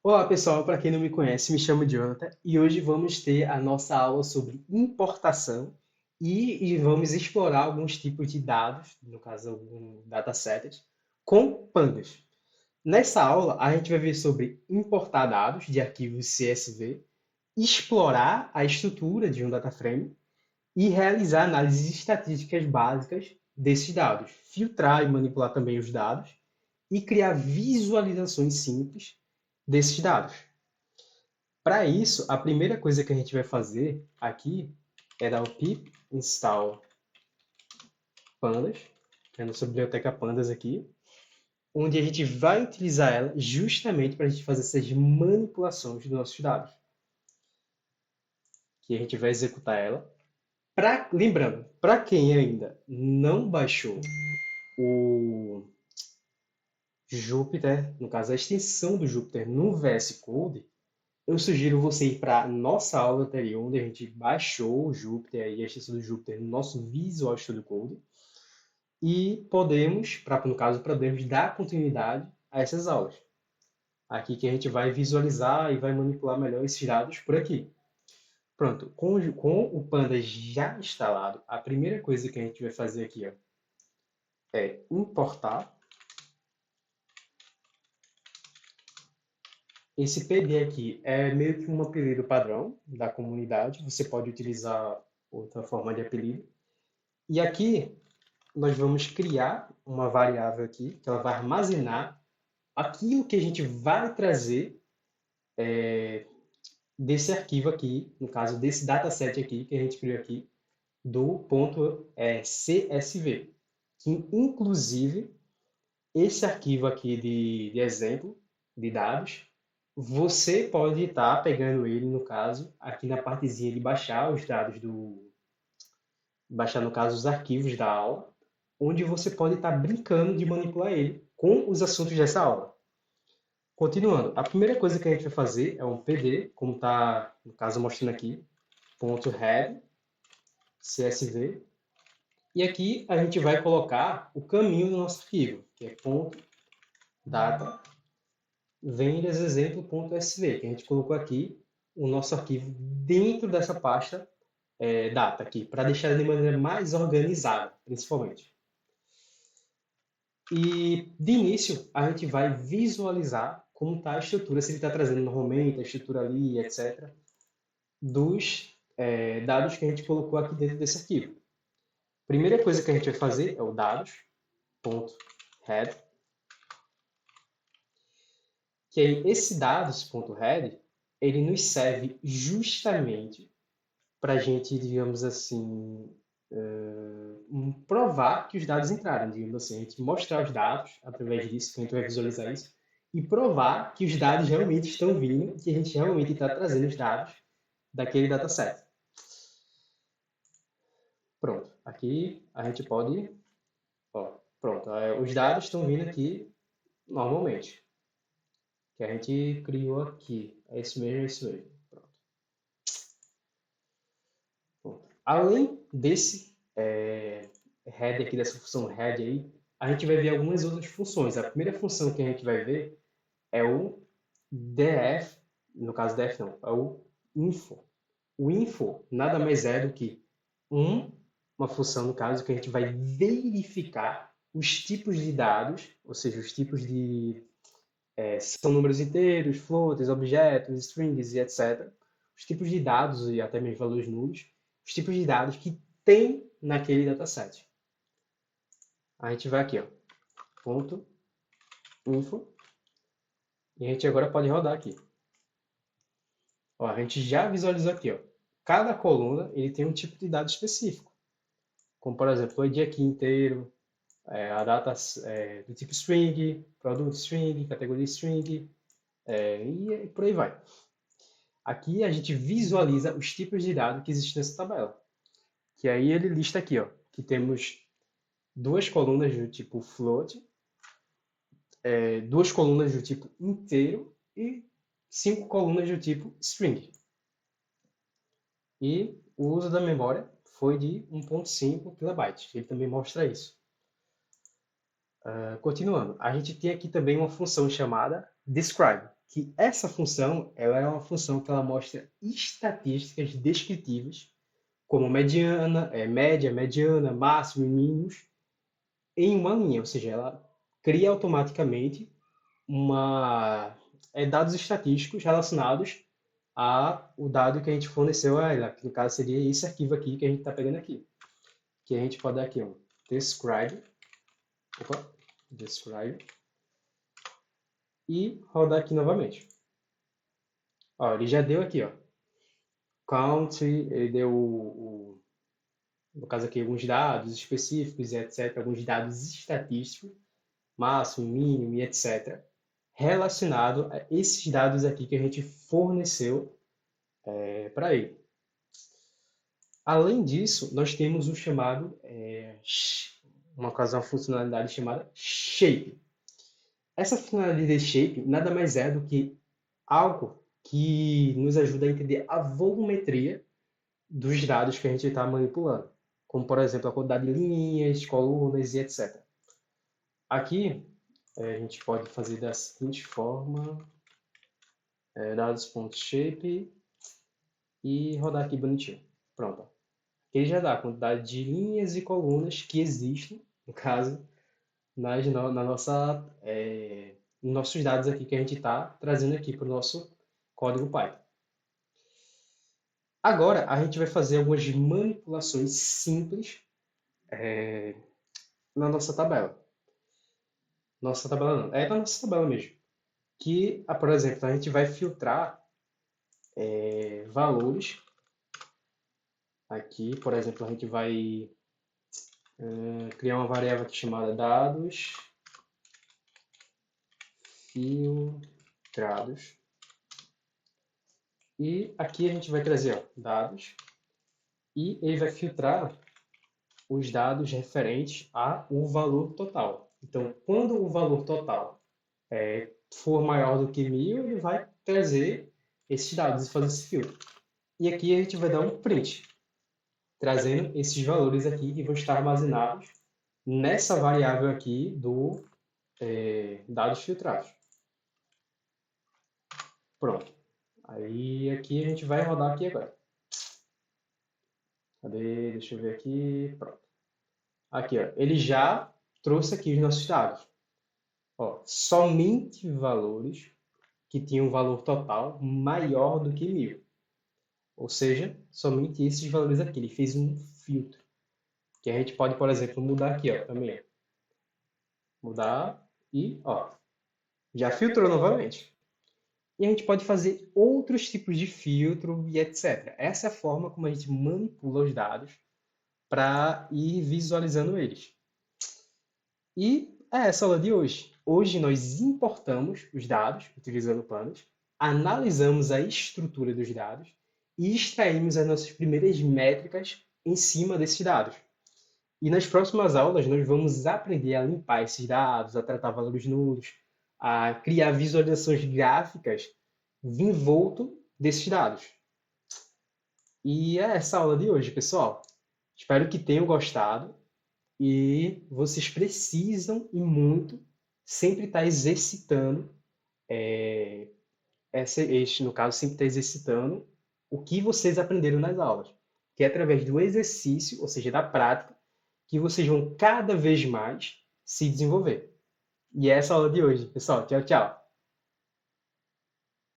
Olá pessoal, para quem não me conhece, me chamo Jonathan e hoje vamos ter a nossa aula sobre importação e vamos explorar alguns tipos de dados, no caso algum dataset, com pandas. Nessa aula a gente vai ver sobre importar dados de arquivos CSV, explorar a estrutura de um data frame e realizar análises estatísticas básicas desses dados, filtrar e manipular também os dados e criar visualizações simples desses dados. Para isso, a primeira coisa que a gente vai fazer aqui é dar o pip install pandas, que é a nossa biblioteca pandas aqui, onde a gente vai utilizar ela justamente para a gente fazer essas manipulações dos nossos dados. Que a gente vai executar ela. Lembrando, para quem ainda não baixou o Jupyter, no caso a extensão do Jupyter no VS Code, eu sugiro você ir para a nossa aula anterior, onde a gente baixou o Jupyter e a extensão do Jupyter no nosso Visual Studio Code. E podemos, no caso, podemos dar continuidade a essas aulas. Aqui que a gente vai visualizar e vai manipular melhor esses dados por aqui. Pronto, com o Panda já instalado, a primeira coisa que a gente vai fazer aqui ó, é importar. Esse PD aqui é meio que um apelido padrão da comunidade. Você pode utilizar outra forma de apelido. E aqui nós vamos criar uma variável aqui, que ela vai armazenar aquilo que a gente vai trazer desse arquivo aqui, no caso desse dataset aqui, que a gente criou aqui, do ponto CSV. Que, inclusive, esse arquivo aqui de exemplo de dados, você pode estar pegando ele, no caso, aqui na partezinha de baixar os dados baixar, no caso, os arquivos da aula, onde você pode estar brincando de manipular ele com os assuntos dessa aula. Continuando, a primeira coisa que a gente vai fazer é um PD, como está, no caso, mostrando aqui, .head, CSV, e aqui a gente vai colocar o caminho do nosso arquivo, que é .data vendasexemplo.sv, que a gente colocou aqui o nosso arquivo dentro dessa pasta data aqui, para deixar de maneira mais organizada, principalmente. E, de início, a gente vai visualizar como está a estrutura, se ele está trazendo normalmente a estrutura ali, etc., dos dados que a gente colocou aqui dentro desse arquivo. Primeira coisa que a gente vai fazer é o dados.head, que aí esse dados.head, ele nos serve justamente para a gente, digamos assim, provar que os dados entraram, digamos assim, a gente mostrar os dados através disso, que a gente vai visualizar isso, e provar que os dados realmente estão vindo, que a gente realmente está trazendo os dados daquele dataset. Pronto, aqui a gente pode, pronto, os dados estão vindo aqui normalmente, que a gente criou aqui, é isso mesmo, é isso mesmo. Pronto. Pronto. Além desse head aqui, dessa função head aí, a gente vai ver algumas outras funções. A primeira função que a gente vai ver é o df, no caso df não, é o info. O info nada mais é do que uma função, no caso, que a gente vai verificar os tipos de dados, ou seja, os tipos de são números inteiros, floats, objetos, strings e etc. Os tipos de dados e até mesmo valores nulos, os tipos de dados que tem naquele dataset. A gente vai aqui, ó, ponto info, e a gente agora pode rodar aqui. Ó, a gente já visualizou aqui, ó, cada coluna ele tem um tipo de dado específico, como por exemplo o ID aqui inteiro, a data do tipo string, produto string, categoria string, e por aí vai. Aqui a gente visualiza os tipos de dados que existem nessa tabela. Que aí ele lista aqui, ó, que temos duas colunas do tipo float, duas colunas do tipo inteiro e 5 colunas do tipo string. E o uso da memória foi de 1.5 KB. Ele também mostra isso. Continuando, a gente tem aqui também uma função chamada describe, que essa função, ela é uma função que ela mostra estatísticas descritivas, como mediana, média, mediana, máximo e mínimos, em uma linha, ou seja, ela cria automaticamente dados estatísticos relacionados a o dado que a gente forneceu a ela, que no caso seria esse arquivo aqui que a gente está pegando aqui, que a gente pode dar aqui, describe, describe, e rodar aqui novamente. Ó, ele já deu aqui, ó, country, ele deu, no caso aqui, alguns dados específicos, etc., alguns dados estatísticos, máximo, mínimo e etc., relacionado a esses dados aqui que a gente forneceu para ele. Além disso, nós temos o chamado, uma funcionalidade chamada shape. Essa funcionalidade shape nada mais é do que algo que nos ajuda a entender a volumetria dos dados que a gente está manipulando, como por exemplo a quantidade de linhas, colunas e etc. Aqui a gente pode fazer da seguinte forma, dados.shape e rodar aqui bonitinho. Pronto. Ele já dá a quantidade de linhas e colunas que existem, no caso, nos nossos dados aqui que a gente está trazendo aqui para o nosso código Python. Agora, a gente vai fazer algumas manipulações simples na nossa tabela. Nossa tabela não, é na nossa tabela mesmo. Que, por exemplo, a gente vai filtrar valores. Aqui, por exemplo, a gente vai criar uma variável aqui chamada dados filtrados. E aqui a gente vai trazer dados e ele vai filtrar os dados referentes ao valor total. Então, quando o valor total for maior do que 1000, ele vai trazer esses dados e fazer esse filtro. E aqui a gente vai dar um print, trazendo esses valores aqui que vão estar armazenados nessa variável aqui do dados filtrados. Pronto. Aí aqui a gente vai rodar aqui agora. Cadê? Deixa eu ver aqui. Pronto. Aqui, ó. Ele já trouxe aqui os nossos dados. Ó, somente valores que tinham um valor total maior do que 1000. Ou seja, somente esses valores aqui. Ele fez um filtro. Que a gente pode, por exemplo, mudar aqui, ó, também. Mudar e, ó, já filtrou novamente. E a gente pode fazer outros tipos de filtro e etc. Essa é a forma como a gente manipula os dados para ir visualizando eles. E é essa aula de hoje. Hoje nós importamos os dados utilizando panos, analisamos a estrutura dos dados e extraímos as nossas primeiras métricas em cima desses dados. E nas próximas aulas nós vamos aprender a limpar esses dados, a tratar valores nulos, a criar visualizações gráficas envolto desses dados. E é essa aula de hoje, pessoal. Espero que tenham gostado e vocês precisam e muito sempre estar exercitando, no caso, sempre estar exercitando o que vocês aprenderam nas aulas, que é através do exercício, ou seja, da prática, que vocês vão cada vez mais se desenvolver. E é essa a aula de hoje, pessoal. Tchau, tchau.